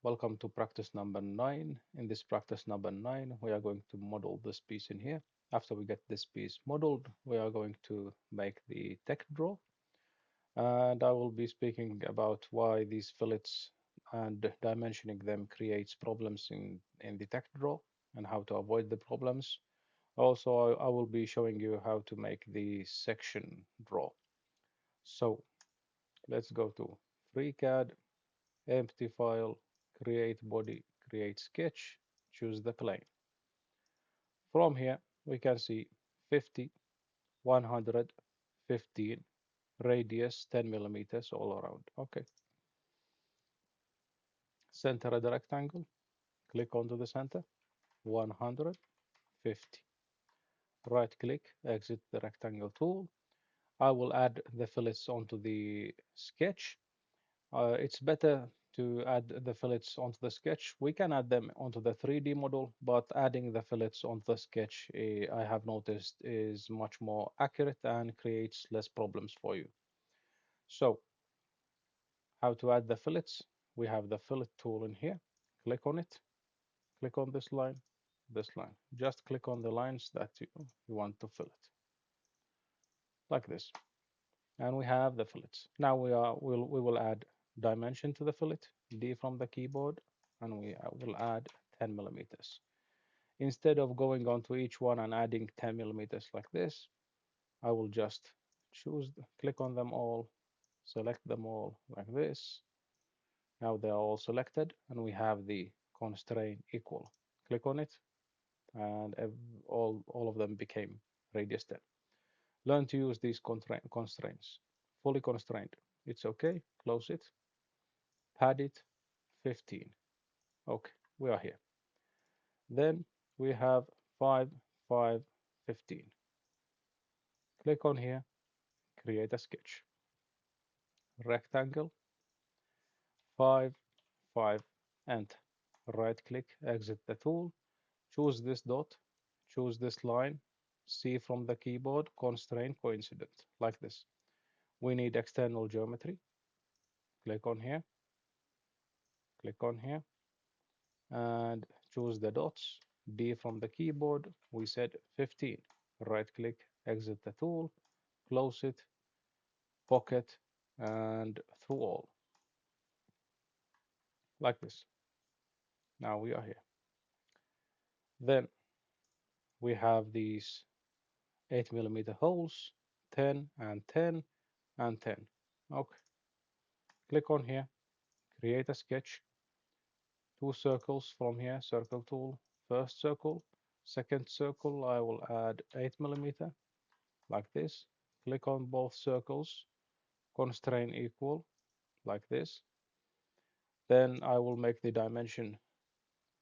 Welcome to practice number 9. In this practice number 9, we are going to model this piece in here. After we get this piece modeled, we are going to make the tech draw. And I will be speaking about why these fillets and dimensioning them creates problems in the tech draw and how to avoid the problems. Also, I will be showing you how to make the section draw. So let's go to Freecad, empty file, create body, create sketch, choose the plane. From here, we can see 50, 100, 15, radius 10 millimeters all around. Okay, center the rectangle, click onto the center, 150. Right click, exit the rectangle tool. I will add the fillets onto the sketch. It's better to add the fillets onto the sketch. We can add them onto the 3D model, but adding the fillets onto the sketch, I have noticed, is much more accurate and creates less problems for you. So, how to add the fillets? We have the fillet tool in here. Click on it. Click on this line, this line. Just click on the lines that you want to fillet, like this. And we have the fillets. Now we will add dimension to the fillet, D from the keyboard, and we will add 10 millimeters. Instead of going on to each one and adding 10 millimeters like this, I will just click on them all, select them all like this. Now they are all selected, and we have the constraint equal. Click on it, and all of them became radius 10. Learn to use these constraints. Fully constrained. It's okay. Close it. Pad it. 15. Okay, we are here. Then we have 5, 5, 15. Click on here. Create a sketch. Rectangle. 5, 5, and right click. Exit the tool. Choose this dot. Choose this line. See from the keyboard. Constraint coincident. Like this. We need external geometry. Click on here. Click on here and choose the dots. D from the keyboard, we said 15. Right click, exit the tool, close it, pocket, and through all, like this. Now we are here. Then we have these 8 millimeter holes, 10 and 10 and 10. Okay, click on here, create a sketch, two circles from here, circle tool, first circle, second circle, I will add 8 millimeter, like this. Click on both circles, constraint equal, like this. Then I will make the dimension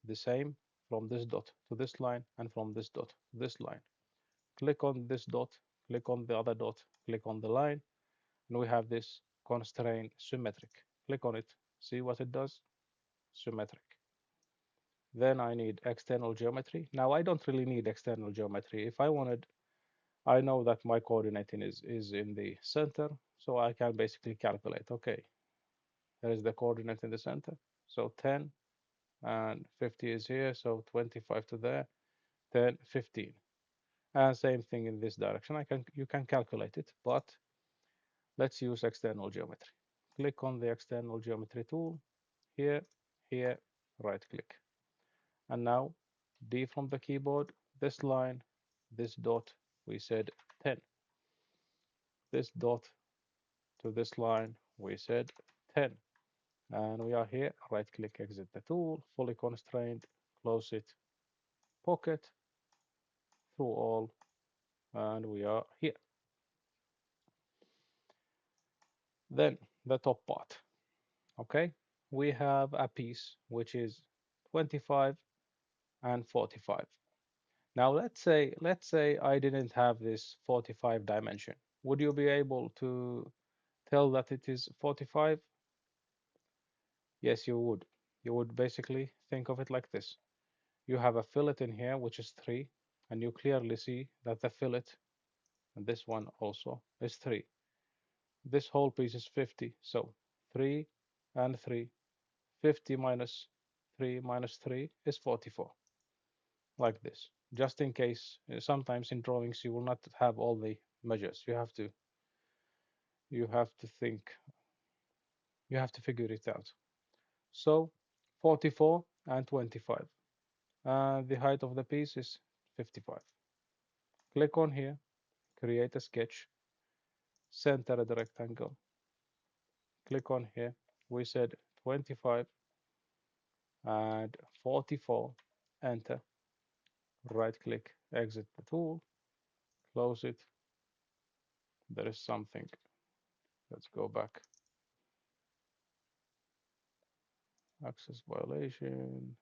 the same from this dot to this line and from this dot to this line. Click on this dot, click on the other dot, click on the line, and we have this constraint symmetric. Click on it, see what it does? Symmetric. Then I need external geometry. Now I don't really need external geometry. If I wanted, I know that my coordinating is in the center, so I can basically calculate, okay, there is the coordinate in the center. So 10 and 50 is here, so 25 to there, 10, 15. And same thing in this direction. You can calculate it, but let's use external geometry. Click on the external geometry tool here, here, right click. And now D from the keyboard, this line, this dot, we said 10. This dot to this line, we said 10. And we are here, right click, exit the tool, fully constrained, close it, pocket, through all, and we are here. Then the top part, okay? We have a piece which is 25 and 45. Now let's say I didn't have this 45 dimension. Would you be able to tell that it is 45? Yes, you would. You would basically think of it like this. You have a fillet in here, which is 3, and you clearly see that the fillet, and this one also, is 3. This whole piece is 50, so 3 and 3, 50 minus 3 minus 3 is 44, like this. Just in case, sometimes in drawings you will not have all the measures. You have to think, you have to figure it out. So 44 and 25. And the height of the piece is 55. Click on here, create a sketch, center the rectangle. Click on here. We said 25 and 44. Enter. Right click, exit the tool, close it. There is something. Let's go back. Access violation,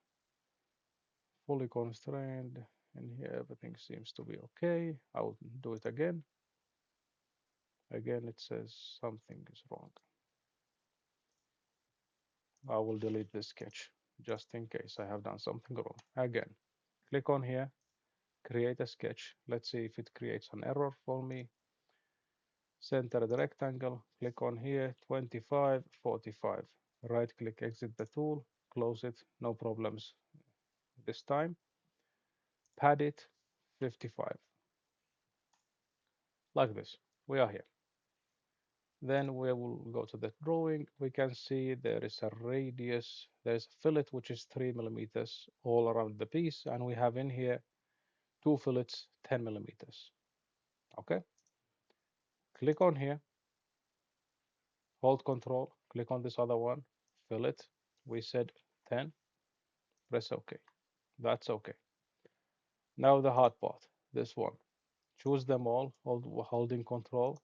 fully constrained. And here everything seems to be okay. I will do it again. Again, it says something is wrong. I will delete this sketch just in case I have done something wrong. Again, click on here, create a sketch. Let's see if it creates an error for me. Center the rectangle, click on here, 25, 45. Right click, exit the tool, close it, no problems this time. Pad it, 55, like this. We are here. Then we will go to the drawing. We can see there is a radius, there's a fillet which is 3 millimeters all around the piece, and we have in here two fillets 10 millimeters. Okay, click on here, hold control, click on this other one, fillet. We said 10, press OK. That's OK. Now the hard part, this one. Choose them all, holding control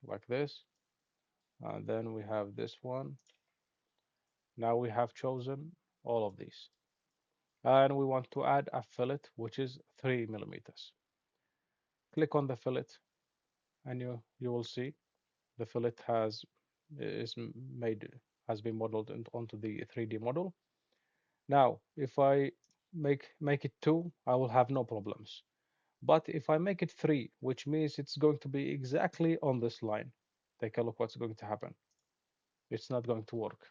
like this. And then we have this one. Now we have chosen all of these. And we want to add a fillet, which is 3 millimeters. Click on the fillet, and you will see the fillet is made has been modeled onto the 3D model. Now, if I make it 2, I will have no problems. But if I make it 3, which means it's going to be exactly on this line, take a look what's going to happen. It's not going to work.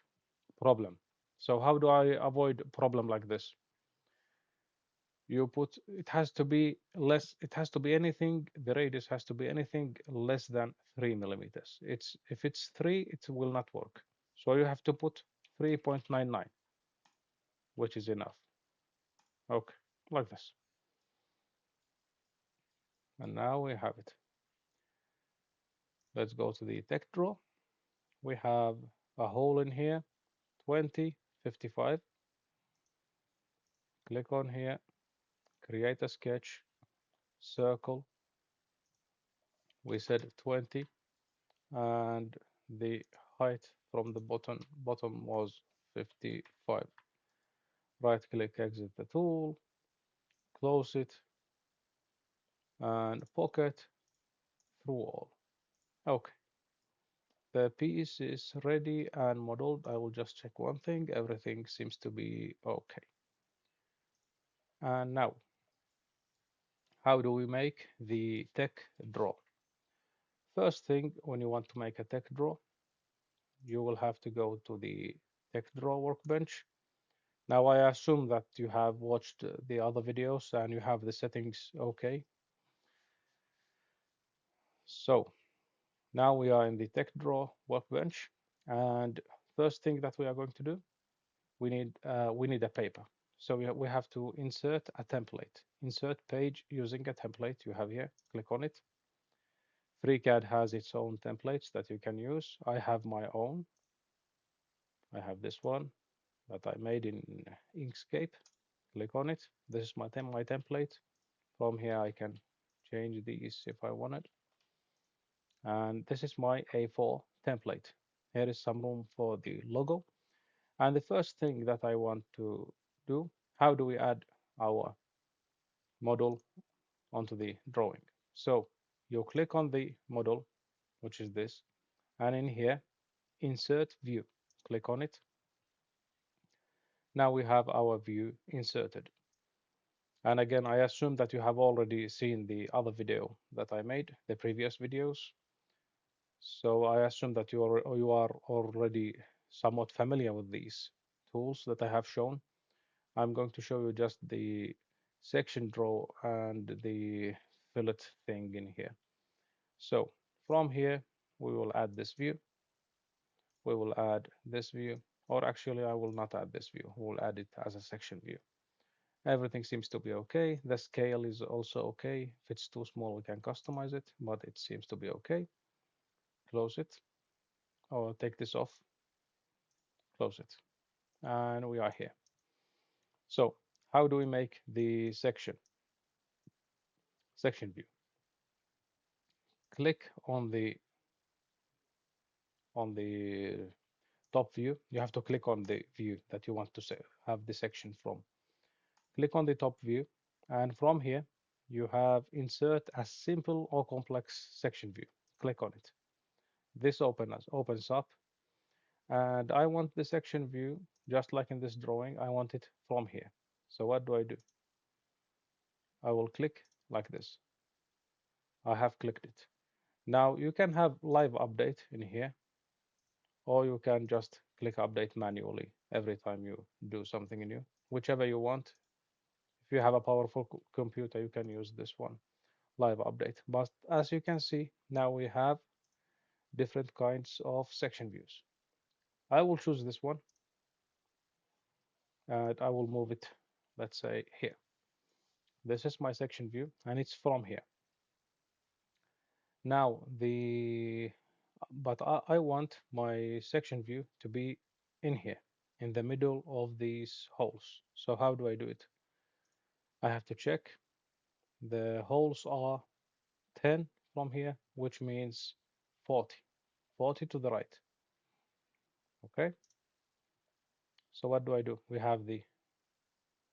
Problem. So how do I avoid a problem like this? You put, it has to be less, it has to be anything, the radius has to be anything less than 3 millimeters. If it's 3, it will not work. So you have to put 3.99, which is enough. Okay, like this. And now we have it. Let's go to the text draw. We have a hole in here, 20, 55. Click on here, create a sketch, circle. We said 20, and the height from the bottom was 55. Right click, exit the tool, close it, and pocket through all. Okay, the piece is ready and modeled. I will just check one thing. Everything seems to be okay. And now, how do we make the tech draw? First thing, when you want to make a tech draw, you will have to go to the tech draw workbench. Now I assume that you have watched the other videos and you have the settings okay. So now we are in the tech draw workbench, and first thing that we are going to do, we need a paper. So we have to insert a template. Insert page using a template you have here. Click on it. Freecad has its own templates that you can use. I have my own. I have this one that I made in Inkscape. Click on it. This is my template. From here I can change these if I wanted. And this is my A4 template. Here is some room for the logo. And the first thing that I want to do, how do we add our model onto the drawing? So you click on the model, which is this, and in here, insert view. Click on it. Now we have our view inserted. And again, I assume that you have already seen the other video that I made, the previous videos. So I assume that you are already somewhat familiar with these tools that I have shown, I'm going to show you just the section draw and the fillet thing in here. So from here, we will add this view. We will add this view, or actually I will not add this view. We'll add it as a section view. Everything seems to be okay. The scale is also okay. If it's too small, we can customize it, but it seems to be okay. Close it, or take this off, close it. And we are here. So how do we make the section view? Click on the top view. You have to click on the view that you want to have the section from. Click on the top view, and from here you have insert a simple or complex section view. Click on it. This opens up, and I want the section view just like in this drawing. I want it from here. So what do? I will click like this. I have clicked it. Now you can have live update in here, or you can just click update manually every time you do something new, whichever you want. If you have a powerful computer, you can use this one, live update. But as you can see, now we have different kinds of section views. I will choose this one and I will move it, let's say here. This is my section view and it's from here. Now but I want my section view to be in here, in the middle of these holes. So how do I do it? I have to check the holes are 10 from here, which means 40, 40 to the right. Okay, so what do I do? We have the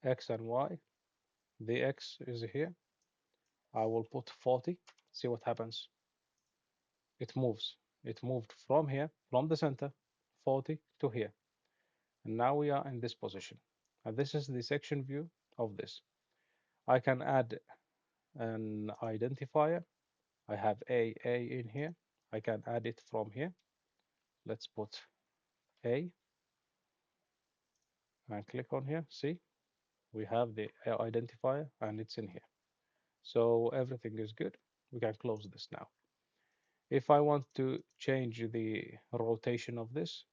X and Y. The X is here. I will put 40. See what happens. It moves. It moved from here, from the center, 40 to here. And now we are in this position. And this is the section view of this. I can add an identifier. I have A in here. I can add it from here. Let's put A and click on here. See, we have the identifier and it's in here. So everything is good. We can close this now. If I want to change the rotation of this,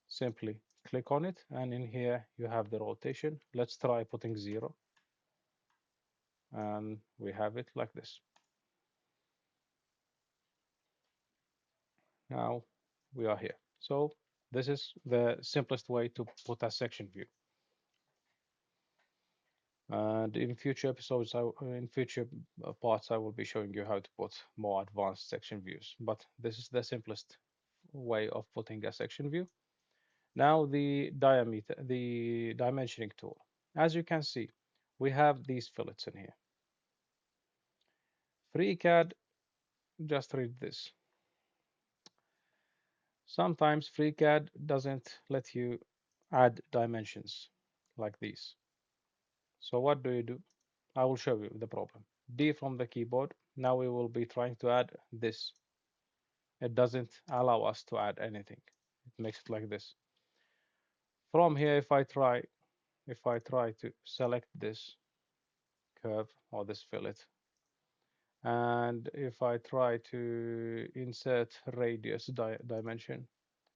simply click on it and in here you have the rotation. Let's try putting 0 and we have it like this. Now we are here. So this is the simplest way to put a section view. And in future episodes, in future parts, I will be showing you how to put more advanced section views. But this is the simplest way of putting a section view. Now the dimensioning tool. As you can see, we have these fillets in here. Freecad, just read this. Sometimes Freecad doesn't let you add dimensions like these. So what do? I will show you the problem. D from the keyboard. Now we will be trying to add this. It doesn't allow us to add anything. It makes it like this. From here, if I try to select this curve or this fillet, and if I try to insert radius dimension,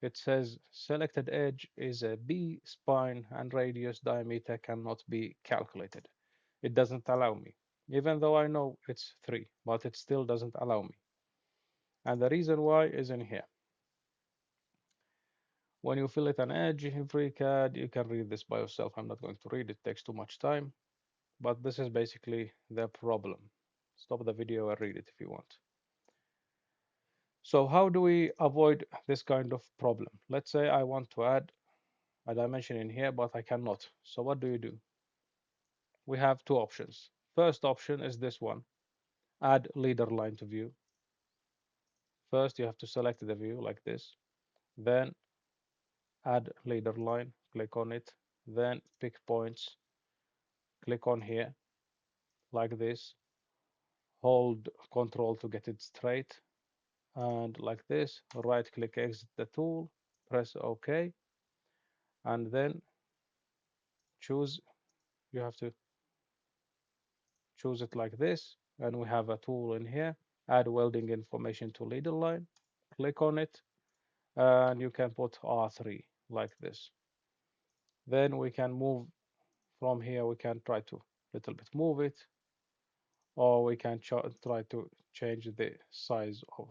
it says selected edge is a B spine and radius diameter cannot be calculated. It doesn't allow me, even though I know it's 3, but it still doesn't allow me. And the reason why is in here. When you fillet an edge in FreeCAD, you can read this by yourself. I'm not going to read it, it takes too much time, but this is basically the problem. Stop the video and read it if you want. So how do we avoid this kind of problem? Let's say I want to add a dimension in here, but I cannot. So what do? We have two options. First option is this one, add leader line to view. First, you have to select the view like this, then add leader line, click on it, then pick points, click on here like this, hold control to get it straight, and like this, right click exit the tool, press OK. and then choose, you have to choose it like this, and we have a tool in here, add welding information to leader line, click on it, and you can put R3 like this. Then we can move from here, we can try to little bit move it, or we can try to change the size of,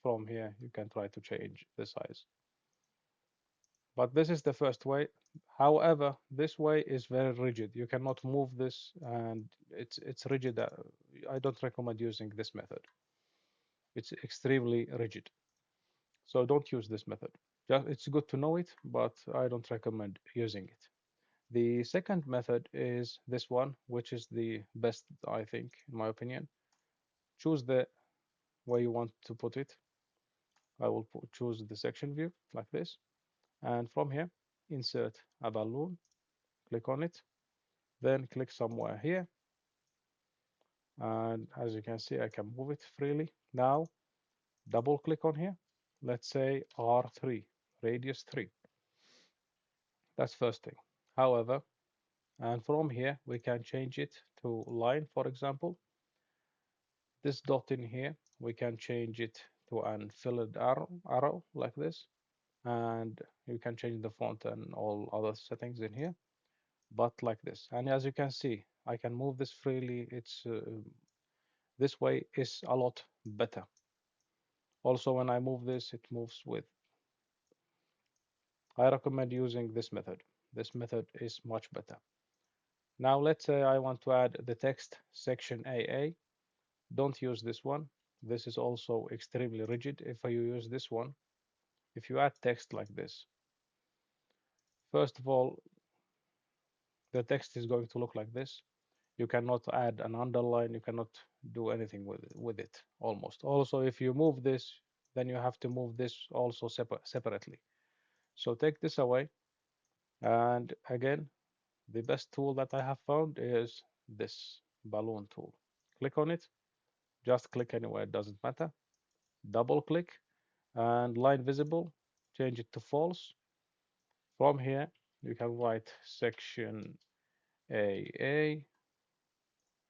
from here you can try to change the size. But this is the first way. However, this way is very rigid. You cannot move this, and it's rigid. I don't recommend using this method. It's extremely rigid. So don't use this method. Just, it's good to know it, but I don't recommend using it. The second method is this one, which is the best, I think, in my opinion. Choose the where you want to put it. I will choose the section view like this. And from here, insert a balloon, click on it, then click somewhere here. And as you can see, I can move it freely. Now, double click on here. Let's say R3, radius 3. That's first thing. However, and from here, we can change it to line, for example. This dot in here, we can change it to an filled arrow like this. And you can change the font and all other settings in here, but like this. And as you can see, I can move this freely. It's this way is a lot better. Also, when I move this, it moves with. I recommend using this method. This method is much better. Now, let's say I want to add the text section AA. Don't use this one. This is also extremely rigid. If you use this one, if you add text like this, first of all, the text is going to look like this. You cannot add an underline, you cannot do anything with it almost. Also, if you move this, then you have to move this also separately. So take this away. And again, the best tool that I have found is this balloon tool. Click on it, just click anywhere, it doesn't matter. Double click and line visible, change it to false. From here, you can write section AA.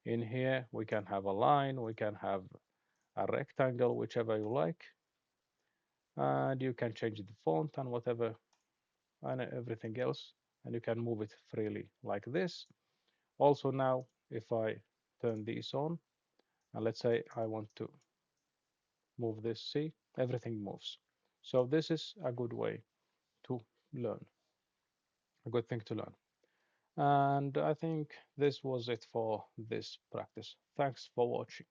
In here, we can have a line, we can have a rectangle, whichever you like, and you can change the font and whatever and everything else, and you can move it freely like this. Also now, if I turn these on, and let's say I want to move this, see, everything moves. So this is a good way to learn, a good thing to learn. And I think this was it for this practice. Thanks for watching.